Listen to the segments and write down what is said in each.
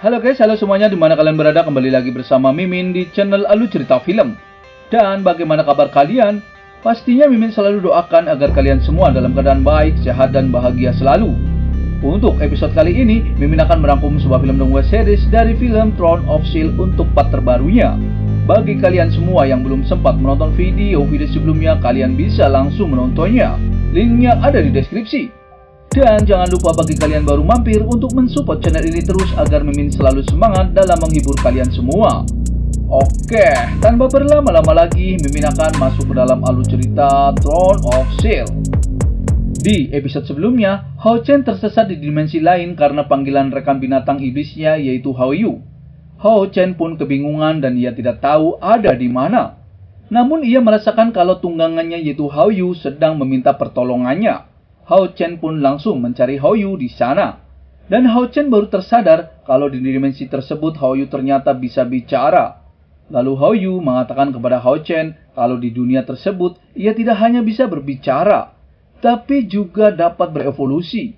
Halo guys, halo semuanya, dimana kalian berada, kembali lagi bersama Mimin di channel Alu Cerita Film. Dan bagaimana kabar kalian? Pastinya Mimin selalu doakan agar kalian semua dalam keadaan baik, sehat, dan bahagia selalu. Untuk episode kali ini, Mimin akan merangkum sebuah film dan web series dari film Throne of Steel untuk part terbarunya. Bagi kalian semua yang belum sempat menonton video sebelumnya, kalian bisa langsung menontonnya. Linknya ada di deskripsi. Dan jangan lupa bagi kalian baru mampir untuk mensupport channel ini terus agar Mimin selalu semangat dalam menghibur kalian semua. Oke, tanpa berlama-lama lagi, Mimin akan masuk ke dalam alur cerita Throne of Steel. Di episode sebelumnya, Hao Chen tersesat di dimensi lain karena panggilan rekan binatang iblisnya yaitu Hao Yu. Hao Chen pun kebingungan dan ia tidak tahu ada di mana. Namun ia merasakan kalau tunggangannya yaitu Hao Yu sedang meminta pertolongannya. Hao Chen pun langsung mencari Hao Yu di sana. Dan Hao Chen baru tersadar kalau di dimensi tersebut Hao Yu ternyata bisa bicara. Lalu Hao Yu mengatakan kepada Hao Chen kalau di dunia tersebut ia tidak hanya bisa berbicara, tapi juga dapat berevolusi.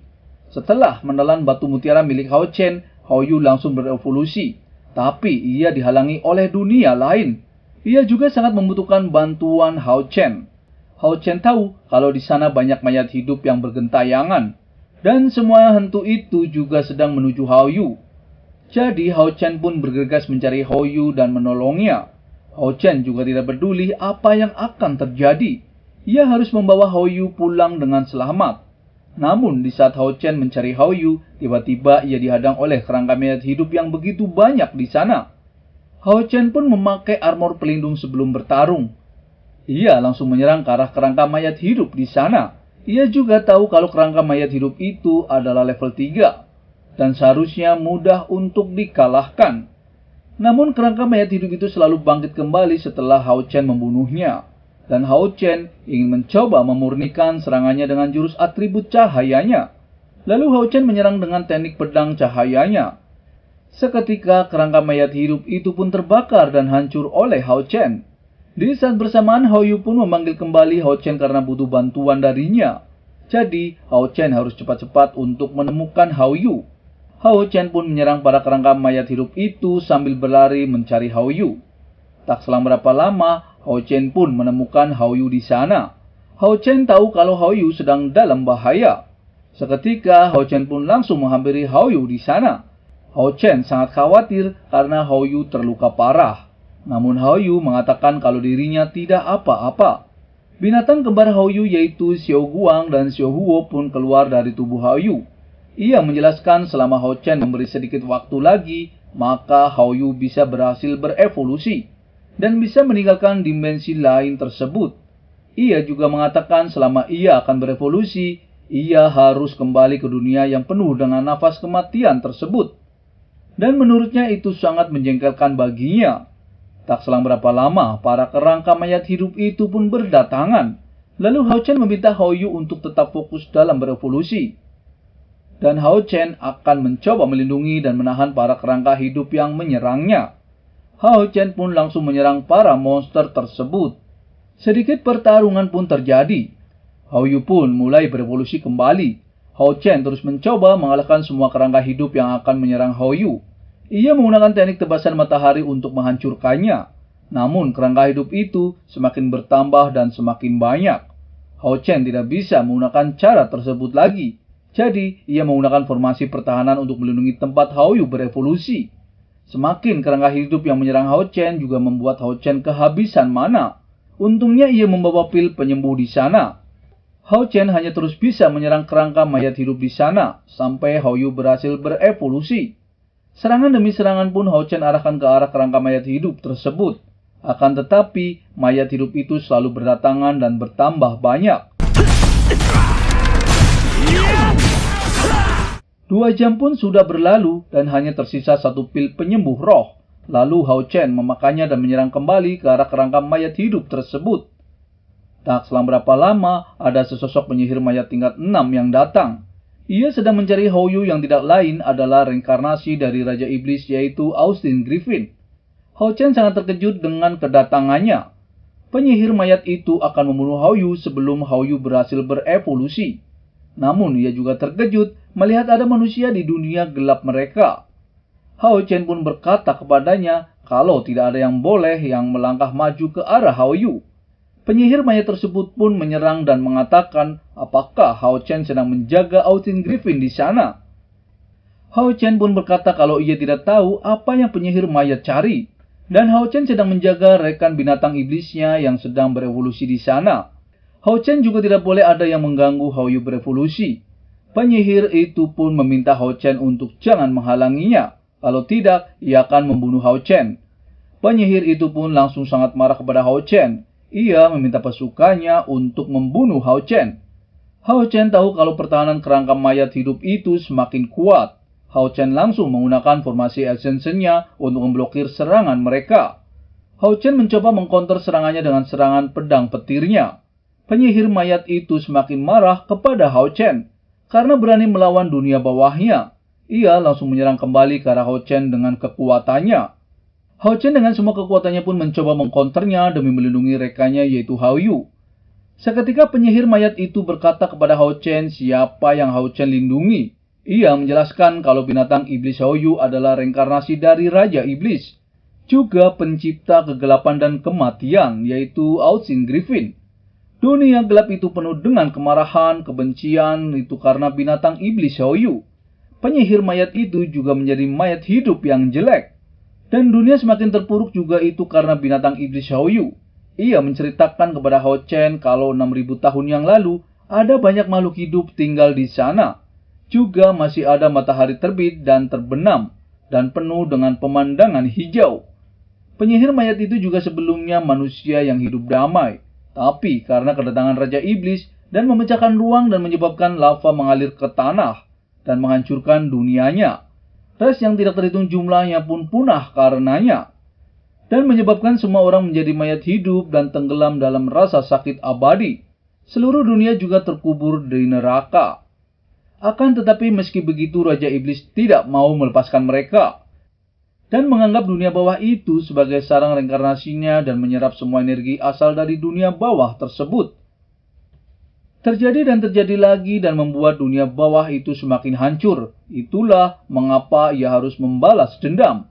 Setelah menelan batu mutiara milik Hao Chen, Hao Yu langsung berevolusi. Tapi ia dihalangi oleh dunia lain. Ia juga sangat membutuhkan bantuan Hao Chen. Hao Chen tahu kalau di sana banyak mayat hidup yang bergentayangan. Dan semua hantu itu juga sedang menuju Hao Yu. Jadi Hao Chen pun bergegas mencari Hao Yu dan menolongnya. Hao Chen juga tidak peduli apa yang akan terjadi. Ia harus membawa Hao Yu pulang dengan selamat. Namun di saat Hao Chen mencari Hao Yu, tiba-tiba ia dihadang oleh kerangka mayat hidup yang begitu banyak di sana. Hao Chen pun memakai armor pelindung sebelum bertarung. Ia langsung menyerang ke arah kerangka mayat hidup di sana. Ia juga tahu kalau kerangka mayat hidup itu adalah level 3 dan seharusnya mudah untuk dikalahkan. Namun kerangka mayat hidup itu selalu bangkit kembali setelah Hao Chen membunuhnya. Dan Hao Chen ingin mencoba memurnikan serangannya dengan jurus atribut cahayanya. Lalu Hao Chen menyerang dengan teknik pedang cahayanya. Seketika kerangka mayat hidup itu pun terbakar dan hancur oleh Hao Chen. Di saat bersamaan, Hao Yu pun memanggil kembali Hao Chen karena butuh bantuan darinya. Jadi, Hao Chen harus cepat-cepat untuk menemukan Hao Yu. Hao Chen pun menyerang para kerangka mayat hidup itu sambil berlari mencari Hao Yu. Tak selang berapa lama, Hao Chen pun menemukan Hao Yu di sana. Hao Chen tahu kalau Hao Yu sedang dalam bahaya. Seketika, Hao Chen pun langsung menghampiri Hao Yu di sana. Hao Chen sangat khawatir karena Hao Yu terluka parah. Namun Hao Yu mengatakan kalau dirinya tidak apa-apa. Binatang kembar Hao Yu yaitu Xiao Guang dan Xiao Huo pun keluar dari tubuh Hao Yu. Ia menjelaskan selama Hao Chen memberi sedikit waktu lagi, maka Hao Yu bisa berhasil berevolusi dan bisa meninggalkan dimensi lain tersebut. Ia juga mengatakan selama ia akan berevolusi, ia harus kembali ke dunia yang penuh dengan nafas kematian tersebut. Dan menurutnya itu sangat menjengkelkan baginya. Tak selang berapa lama, para kerangka mayat hidup itu pun berdatangan. Lalu Hao Chen meminta Hao Yu untuk tetap fokus dalam berevolusi. Dan Hao Chen akan mencoba melindungi dan menahan para kerangka hidup yang menyerangnya. Hao Chen pun langsung menyerang para monster tersebut. Sedikit pertarungan pun terjadi. Hao Yu pun mulai berevolusi kembali. Hao Chen terus mencoba mengalahkan semua kerangka hidup yang akan menyerang Hao Yu. Ia menggunakan teknik tebasan matahari untuk menghancurkannya. Namun kerangka hidup itu semakin bertambah dan semakin banyak. Hao Chen tidak bisa menggunakan cara tersebut lagi. Jadi ia menggunakan formasi pertahanan untuk melindungi tempat Hao Yu berevolusi. Semakin kerangka hidup yang menyerang Hao Chen juga membuat Hao Chen kehabisan mana. Untungnya ia membawa pil penyembuh di sana. Hao Chen hanya terus bisa menyerang kerangka mayat hidup di sana sampai Hao Yu berhasil berevolusi. Serangan demi serangan pun Hao Chen arahkan ke arah kerangka mayat hidup tersebut. Akan tetapi, mayat hidup itu selalu berdatangan dan bertambah banyak. 2 jam pun sudah berlalu dan hanya tersisa 1 pil penyembuh roh. Lalu Hao Chen memakainya dan menyerang kembali ke arah kerangka mayat hidup tersebut. Tak selang berapa lama, ada sesosok penyihir mayat tingkat 6 yang datang. Ia sedang mencari Hao Yu yang tidak lain adalah reinkarnasi dari Raja Iblis yaitu Austin Griffin. Hao Chen sangat terkejut dengan kedatangannya. Penyihir mayat itu akan membunuh Hao Yu sebelum Hao Yu berhasil berevolusi. Namun ia juga terkejut melihat ada manusia di dunia gelap mereka. Hao Chen pun berkata kepadanya kalau tidak ada yang boleh yang melangkah maju ke arah Hao Yu. Penyihir mayat tersebut pun menyerang dan mengatakan apakah Hao Chen sedang menjaga Austin Griffin di sana. Hao Chen pun berkata kalau ia tidak tahu apa yang penyihir mayat cari, dan Hao Chen sedang menjaga rekan binatang iblisnya yang sedang berevolusi di sana. Hao Chen juga tidak boleh ada yang mengganggu Hao Yu berevolusi. Penyihir itu pun meminta Hao Chen untuk jangan menghalanginya, kalau tidak ia akan membunuh Hao Chen. Penyihir itu pun langsung sangat marah kepada Hao Chen. Ia meminta pasukannya untuk membunuh Hao Chen. Hao Chen tahu kalau pertahanan kerangka mayat hidup itu semakin kuat. Hao Chen langsung menggunakan formasi Ascension-nya untuk memblokir serangan mereka. Hao Chen mencoba mengcounter serangannya dengan serangan pedang petirnya. Penyihir mayat itu semakin marah kepada Hao Chen karena berani melawan dunia bawahnya. Ia langsung menyerang kembali ke arah Hao Chen dengan kekuatannya. Hao Chen dengan semua kekuatannya pun mencoba mengcounternya demi melindungi rekannya yaitu Hao Yu. Seketika penyihir mayat itu berkata kepada Hao Chen siapa yang Hao Chen lindungi. Ia menjelaskan kalau binatang iblis Hao Yu adalah reinkarnasi dari Raja Iblis, juga pencipta kegelapan dan kematian yaitu Austin Griffin. Dunia gelap itu penuh dengan kemarahan, kebencian itu karena binatang iblis Hao Yu. Penyihir mayat itu juga menjadi mayat hidup yang jelek. Dan dunia semakin terpuruk juga itu karena binatang iblis Hao Yu. Ia menceritakan kepada Hao Chen kalau 6.000 tahun yang lalu ada banyak makhluk hidup tinggal di sana. Juga masih ada matahari terbit dan terbenam dan penuh dengan pemandangan hijau. Penyihir mayat itu juga sebelumnya manusia yang hidup damai. Tapi karena kedatangan Raja Iblis dan memecahkan ruang dan menyebabkan lava mengalir ke tanah dan menghancurkan dunianya. Ras yang tidak terhitung jumlahnya pun punah karenanya. Dan menyebabkan semua orang menjadi mayat hidup dan tenggelam dalam rasa sakit abadi. Seluruh dunia juga terkubur di neraka. Akan tetapi meski begitu Raja Iblis tidak mau melepaskan mereka. Dan menganggap dunia bawah itu sebagai sarang reinkarnasinya dan menyerap semua energi asal dari dunia bawah tersebut. Terjadi dan terjadi lagi dan membuat dunia bawah itu semakin hancur. Itulah mengapa ia harus membalas dendam.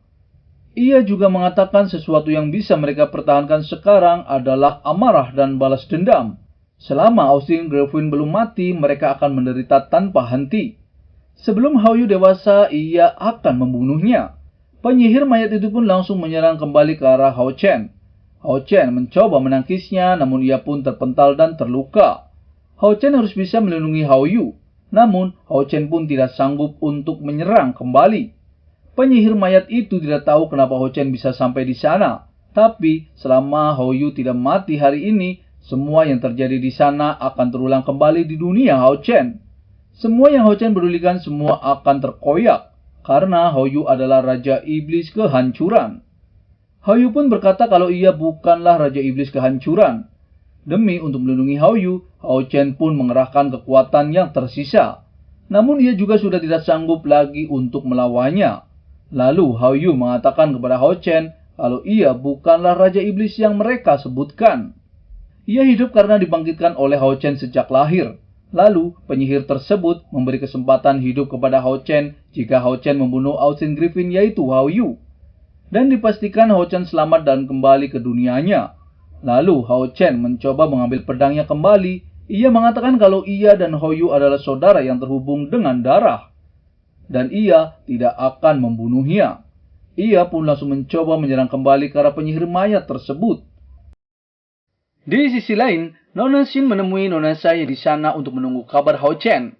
Ia juga mengatakan sesuatu yang bisa mereka pertahankan sekarang adalah amarah dan balas dendam. Selama Austin Griffin belum mati, mereka akan menderita tanpa henti. Sebelum Hao Yu dewasa, ia akan membunuhnya. Penyihir mayat itu pun langsung menyerang kembali ke arah Hao Chen. Hao Chen mencoba menangkisnya, namun ia pun terpental dan terluka. Hao Chen harus bisa melindungi Hao Yu. Namun, Hao Chen pun tidak sanggup untuk menyerang kembali. Penyihir mayat itu tidak tahu kenapa Hao Chen bisa sampai di sana. Tapi, selama Hao Yu tidak mati hari ini, semua yang terjadi di sana akan terulang kembali di dunia Hao Chen. Semua yang Hao Chen pedulikan semua akan terkoyak. Karena Hao Yu adalah Raja Iblis kehancuran. Hao Yu pun berkata kalau ia bukanlah Raja Iblis kehancuran. Demi untuk melindungi Hao Yu, Hao Chen pun mengerahkan kekuatan yang tersisa. Namun ia juga sudah tidak sanggup lagi untuk melawannya. Lalu Hao Yu mengatakan kepada Hao Chen kalau ia bukanlah Raja Iblis yang mereka sebutkan. Ia hidup karena dibangkitkan oleh Hao Chen sejak lahir. Lalu penyihir tersebut memberi kesempatan hidup kepada Hao Chen jika Hao Chen membunuh Austin Griffin yaitu Hao Yu. Dan dipastikan Hao Chen selamat dan kembali ke dunianya. Lalu Hao Chen mencoba mengambil pedangnya kembali. Ia mengatakan kalau ia dan Hao Yu adalah saudara yang terhubung dengan darah. Dan ia tidak akan membunuhnya. Ia pun langsung mencoba menyerang kembali ke arah penyihir mayat tersebut. Di sisi lain, Nona Xin menemui Nona Sai di sana untuk menunggu kabar Hao Chen.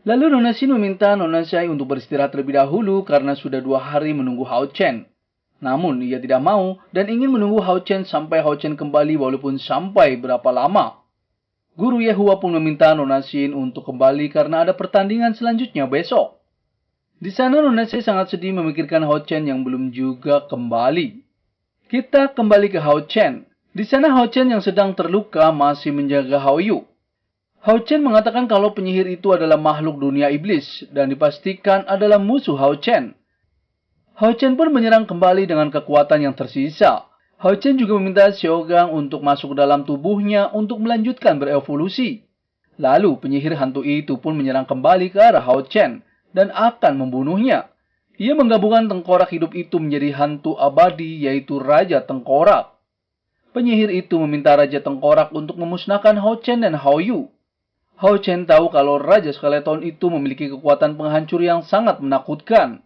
Lalu Nona Xin meminta Nona Sai untuk beristirahat terlebih dahulu karena sudah 2 hari menunggu Hao Chen. Namun ia tidak mau dan ingin menunggu Hao Chen sampai Hao Chen kembali walaupun sampai berapa lama. Guru Yehua pun meminta Nona Xin untuk kembali karena ada pertandingan selanjutnya besok. Di sana Nona Sai sangat sedih memikirkan Hao Chen yang belum juga kembali. Kita kembali ke Hao Chen. Di sana Hao Chen yang sedang terluka masih menjaga Hao Yu. Hao Chen mengatakan kalau penyihir itu adalah makhluk dunia iblis dan dipastikan adalah musuh Hao Chen. Hao Chen pun menyerang kembali dengan kekuatan yang tersisa. Hao Chen juga meminta Xiaogang untuk masuk ke dalam tubuhnya untuk melanjutkan berevolusi. Lalu penyihir hantu itu pun menyerang kembali ke arah Hao Chen dan akan membunuhnya. Ia menggabungkan tengkorak hidup itu menjadi hantu abadi, yaitu Raja Tengkorak. Penyihir itu meminta Raja Tengkorak untuk memusnahkan Hao Chen dan Hao Yu. Hao Chen tahu kalau Raja Skeleton itu memiliki kekuatan penghancur yang sangat menakutkan.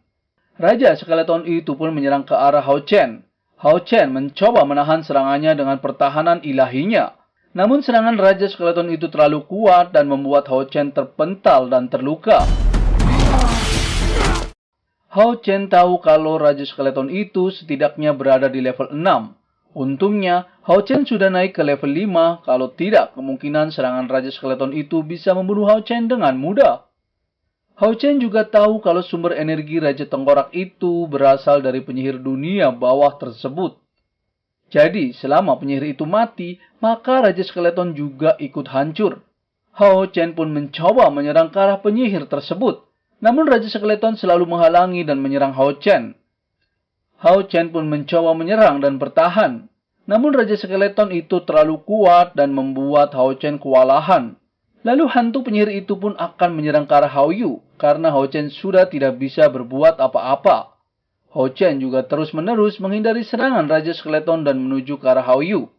Raja Skeleton itu pun menyerang ke arah Hao Chen. Hao Chen mencoba menahan serangannya dengan pertahanan ilahinya. Namun serangan Raja Skeleton itu terlalu kuat dan membuat Hao Chen terpental dan terluka. Hao Chen tahu kalau Raja Skeleton itu setidaknya berada di level 6. Untungnya, Hao Chen sudah naik ke level 5, kalau tidak kemungkinan serangan Raja Skeleton itu bisa membunuh Hao Chen dengan mudah. Hao Chen juga tahu kalau sumber energi Raja Tengkorak itu berasal dari penyihir dunia bawah tersebut. Jadi, selama penyihir itu mati, maka Raja Skeleton juga ikut hancur. Hao Chen pun mencoba menyerang ke arah penyihir tersebut. Namun Raja Skeleton selalu menghalangi dan menyerang Hao Chen. Hao Chen pun mencoba menyerang dan bertahan. Namun Raja Skeleton itu terlalu kuat dan membuat Hao Chen kewalahan. Lalu hantu penyihir itu pun akan menyerang ke arah Hao Yu, karena Hao Chen sudah tidak bisa berbuat apa-apa. Hao Chen juga terus-menerus menghindari serangan Raja Skeleton dan menuju ke arah Hao Yu.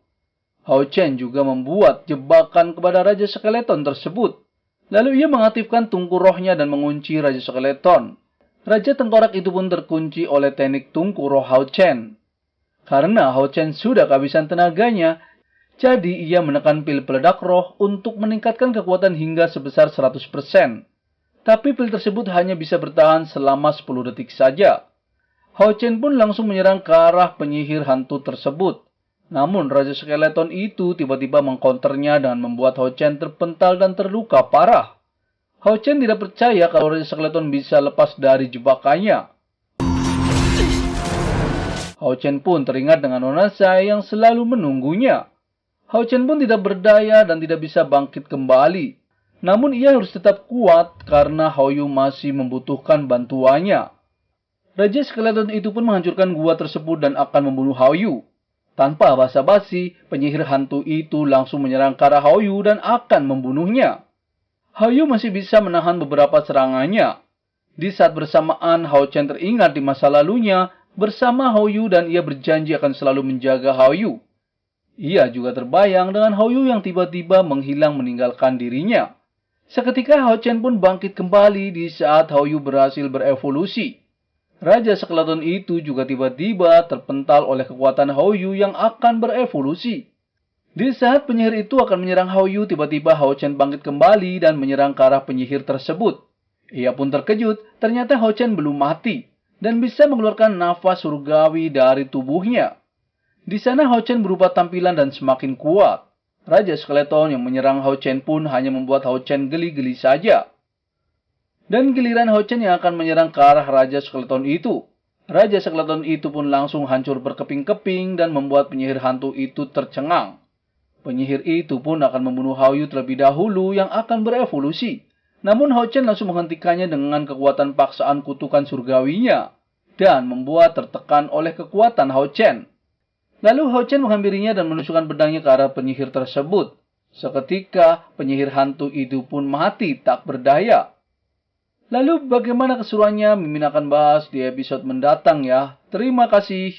Hao Chen juga membuat jebakan kepada Raja Skeleton tersebut. Lalu ia mengaktifkan tungku rohnya dan mengunci Raja Skeleton. Raja Tengkorak itu pun terkunci oleh teknik tungku roh Hao Chen. Karena Hao Chen sudah kehabisan tenaganya, jadi ia menekan pil peledak roh untuk meningkatkan kekuatan hingga sebesar 100%. Tapi pil tersebut hanya bisa bertahan selama 10 detik saja. Hao Chen pun langsung menyerang ke arah penyihir hantu tersebut. Namun Raja Skeleton itu tiba-tiba mengcounternya dan membuat Hao Chen terpental dan terluka parah. Hao Chen tidak percaya kalau Raja Skeleton bisa lepas dari jebakannya. Hao Chen pun teringat dengan Nona Sai yang selalu menunggunya. Hao Chen pun tidak berdaya dan tidak bisa bangkit kembali. Namun ia harus tetap kuat karena Hao Yu masih membutuhkan bantuannya. Raja Skeleton itu pun menghancurkan gua tersebut dan akan membunuh Hao Yu. Tanpa basa-basi, penyihir hantu itu langsung menyerang ke arah Hao Yu dan akan membunuhnya. Hao Yu masih bisa menahan beberapa serangannya. Di saat bersamaan, Hao Chen teringat di masa lalunya bersama Hao Yu dan ia berjanji akan selalu menjaga Hao Yu. Ia juga terbayang dengan Hao Yu yang tiba-tiba menghilang meninggalkan dirinya. Seketika Hao Chen pun bangkit kembali di saat Hao Yu berhasil berevolusi. Raja Skeleton itu juga tiba-tiba terpental oleh kekuatan Hao Yu yang akan berevolusi. Di saat penyihir itu akan menyerang Hao Yu, tiba-tiba Hao Chen bangkit kembali dan menyerang ke arah penyihir tersebut. Ia pun terkejut, ternyata Hao Chen belum mati dan bisa mengeluarkan nafas surgawi dari tubuhnya. Di sana Hao Chen berubah tampilan dan semakin kuat. Raja Skeleton yang menyerang Hao Chen pun hanya membuat Hao Chen geli-geli saja. Dan giliran Hao Chen yang akan menyerang ke arah Raja Skeleton itu. Raja Skeleton itu pun langsung hancur berkeping-keping dan membuat penyihir hantu itu tercengang. Penyihir itu pun akan membunuh Hao Yu terlebih dahulu yang akan berevolusi. Namun Hao Chen langsung menghentikannya dengan kekuatan paksaan kutukan surgawinya. Dan membuat tertekan oleh kekuatan Hao Chen. Lalu Hao Chen menghampirinya dan menusukkan pedangnya ke arah penyihir tersebut. Seketika penyihir hantu itu pun mati tak berdaya. Lalu bagaimana keseruannya Mimin akan bahas di episode mendatang ya. Terima kasih.